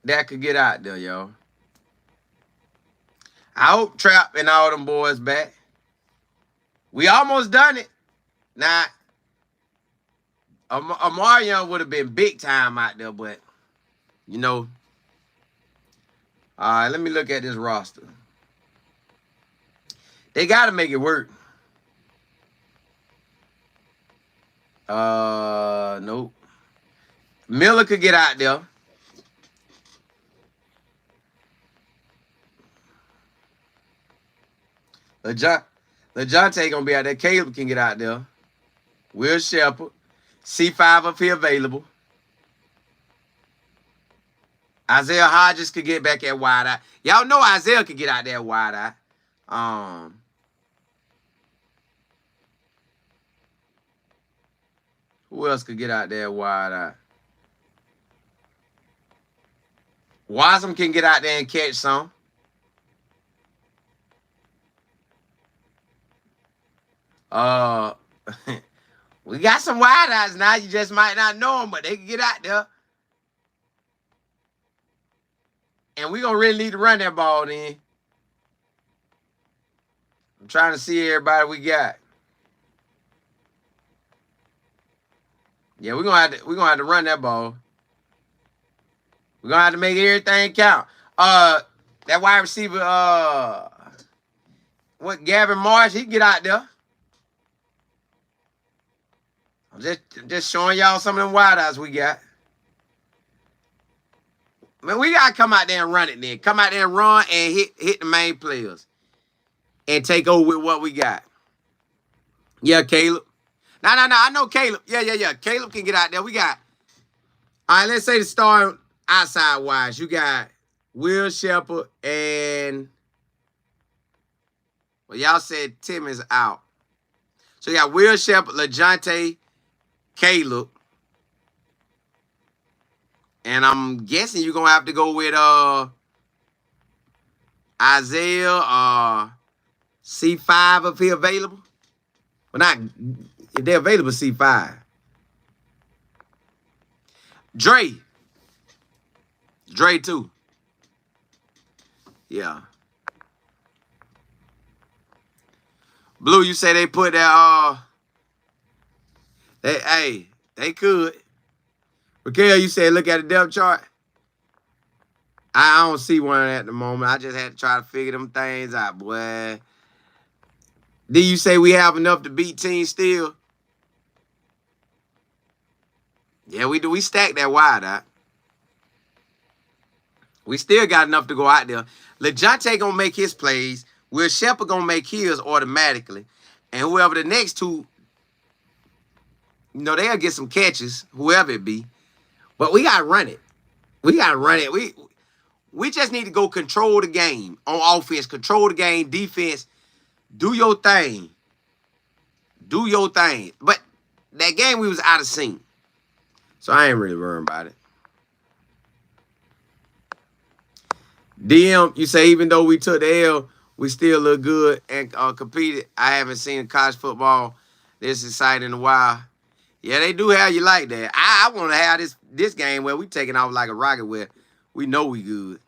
that could get out there, y'all. I hope Trap and all them boys back. We almost done it. Now, Amarion would have been big time out there, but, you know. All right, let me look at this roster. They got to make it work. Nope. Miller could get out there. LeJounte gonna be out there. Caleb can get out there. Will Shepherd. C5 if he available. Isaiah Hodges could get back at wide eye. Y'all know Isaiah could get out there at wide eye. Who else could get out there wide eye? Wasm can get out there and catch some. We got some wide eyes now. You just might not know them, but they can get out there. And we're going to really need to run that ball then. I'm trying to see everybody we got. Yeah, we're gonna have to run that ball. We're gonna have to make everything count. That wide receiver, Gavin Marsh, he can get out there. I'm just showing y'all some of them wide eyes we got. Man, we gotta come out there and run it then. Come out there and run and hit the main players. And take over with what we got. Yeah, Caleb. No, I know Caleb. Yeah. Caleb can get out there. We got, all right, let's say the starting outside wise. You got Will Shepherd and, well, y'all said Tim is out. So you got Will Shepherd, LeJounte, Caleb. And I'm guessing you're going to have to go with Isaiah C5 if he available. Well, not if they're available, C5. Dre too. Yeah. Blue, you say they put that they could. Raquel, you said look at the depth chart. I don't see one at the moment. I just had to try to figure them things out, boy. Did you say we have enough to beat teams still? Yeah, we do. We stack that wide out. We still got enough to go out there. LeJounte gonna make his plays. Will Shepard gonna make his automatically. And whoever the next two, they'll get some catches, whoever it be. But we gotta run it. We gotta run it. We just need to go control the game on offense, control the game, defense. Do your thing. Do your thing. But that game we was out of sync. So I ain't really worried about it. DM, you say even though we took the L, we still look good and competed. I haven't seen college football this exciting in a while. Yeah, they do have you like that. I want to have this game where we taking off like a rocket where we know we good.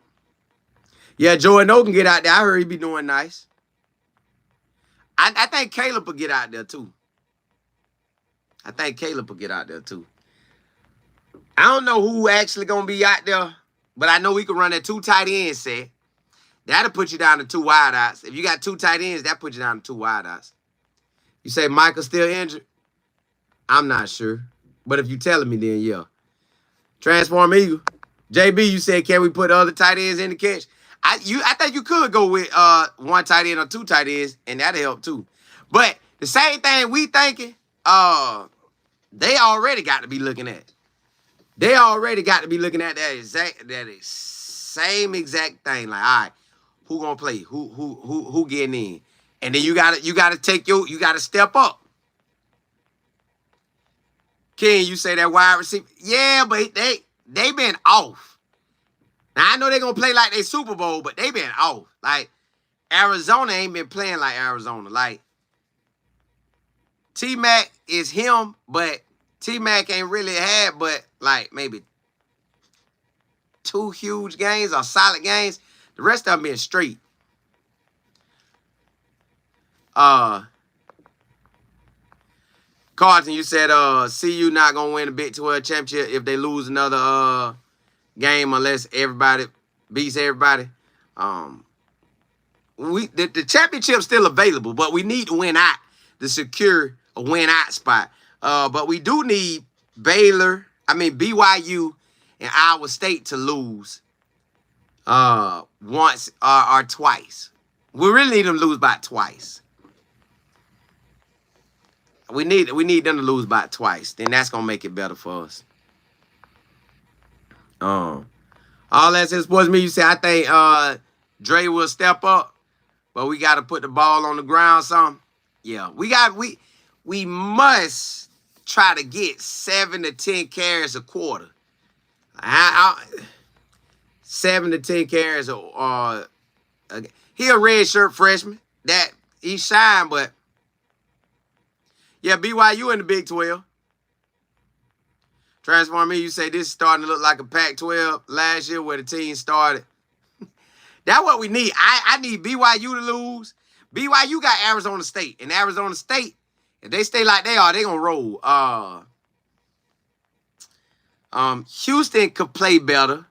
Yeah, Jordan O can get out there. I heard he be doing nice. I think Caleb will get out there too. I don't know who actually going to be out there, but I know we can run that 2 tight end set. That'll put you down to 2 wideouts. If you got 2 tight ends, that puts you down to 2 wideouts. You say Michael's still injured? I'm not sure. But if you telling me, then yeah. Transform Eagle. JB, you said, can we put other tight ends in the catch? I think you could go with 1 tight end or 2 tight ends, and that'll help too. But the same thing we thinking, they already got to be looking at. They already got to be looking at that same exact thing. Like, all right, who gonna play? Who getting in? And then you gotta step up. Ken, you say that wide receiver. Yeah, but they been off. Now I know they're gonna play like they Super Bowl, but they been off. Like Arizona ain't been playing like Arizona. Like T-Mac is him, but T-Mac ain't really had but like maybe 2 huge games or solid games. The rest of them been straight. Carlton, you said CU not gonna win the Big 12 championship if they lose another game unless everybody beats everybody. The championship's still available, but we need to win out to secure a win out spot. But we do need BYU and Iowa State to lose once or twice. We really need them to lose by twice. We need them to lose by twice. Then that's gonna make it better for us. All that's in sports media. You say I think Dre will step up, but we got to put the ball on the ground. Some, yeah, we must try to get 7 to 10 carries a quarter. 7 to 10 carries. He a red shirt freshman. That he shine, but yeah, BYU in the Big 12. Transform Me, you say this is starting to look like a Pac-12 last year where the team started. That's what we need. I need BYU to lose. BYU got Arizona State. And Arizona State, if they stay like they are, they going to roll. Houston could play better.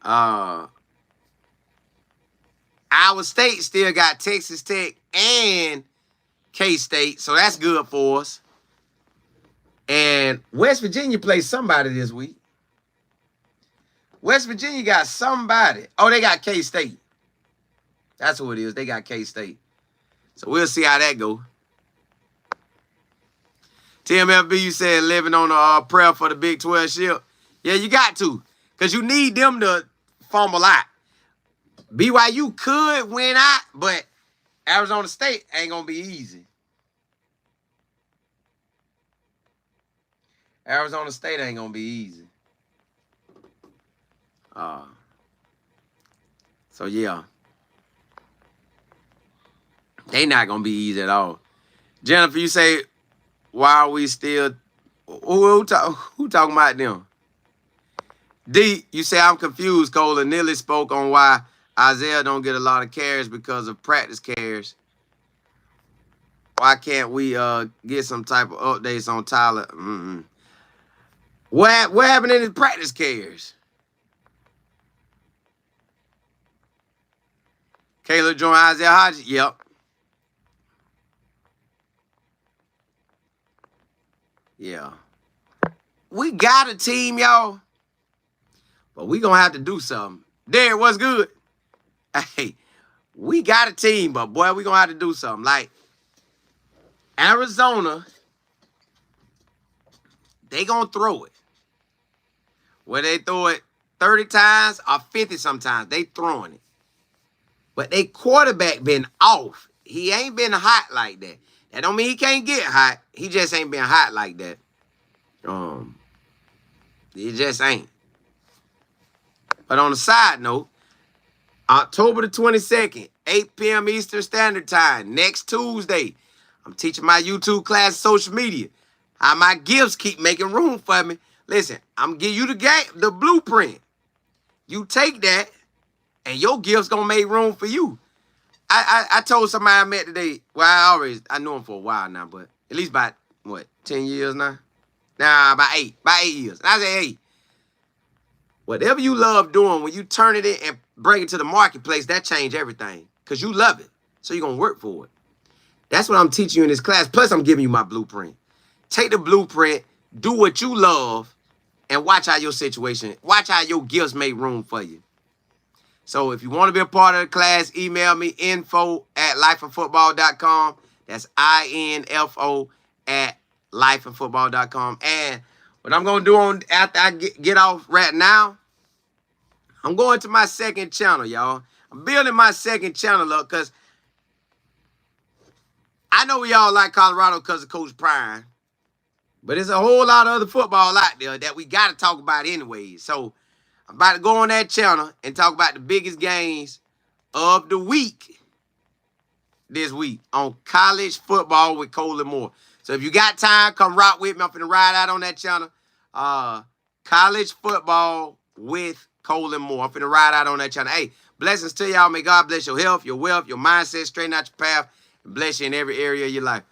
Iowa State still got Texas Tech and K-State, so that's good for us. And West Virginia plays somebody this week. West Virginia got somebody. Oh, they got K-State. That's who it is. They got K-State. So we'll see how that go. TMFB, you said living on a prayer for the Big 12 ship. Yeah, you got to. Because you need them to fumble out. BYU could win out, but Arizona State ain't going to be easy. Arizona State ain't going to be easy. So, yeah. They not going to be easy at all. Jennifer, you say, why are we still... Who talking about them? D, you say, I'm confused. Cole and Neely spoke on why Isaiah don't get a lot of carries because of practice carries. Why can't we get some type of updates on Tyler? What happened in his practice cares? Caleb joined Isaiah Hodges. Yep. Yeah. We got a team, y'all. But we gonna have to do something. Derek, what's good? Hey, we got a team, but boy, we gonna have to do something. Like Arizona, they gonna throw it. Where they throw it 30 times or 50 sometimes, they throwing it. But they quarterback been off. He ain't been hot like that. That don't mean he can't get hot. He just ain't been hot like that. He just ain't. But on a side note, October the 22nd, 8 p.m. Eastern Standard Time, next Tuesday, I'm teaching my YouTube class, social media. How my gifts keep making room for me. Listen, I'm giving you the blueprint. You take that, and your gifts gonna make room for you. I told somebody I met today. Well, I know him for a while now, but at least about 10 years now. Nah, about 8 years. And I said, hey, whatever you love doing, when you turn it in and bring it to the marketplace, that change everything. Because you love it. So you're going to work for it. That's what I'm teaching you in this class. Plus, I'm giving you my blueprint. Take the blueprint, do what you love, and watch how your gifts make room for you. So if you want to be a part of the class, email me info@lifeandfootball.com. That's info@lifeandfootball.com. And what I'm going to do after I get off right now, I'm going to my second channel, y'all. I'm building my second channel up because I know y'all like Colorado because of Coach Prime. But there's a whole lot of other football out there that we got to talk about anyway. So I'm about to go on that channel and talk about the biggest games of the week this week on college football with Colin Moore. So if you got time, come rock with me. I'm finna ride out on that channel. College football with Colin Moore. I'm finna ride out on that channel. Hey, blessings to y'all. May God bless your health, your wealth, your mindset, straighten out your path, and bless you in every area of your life.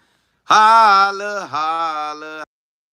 Holla, holla.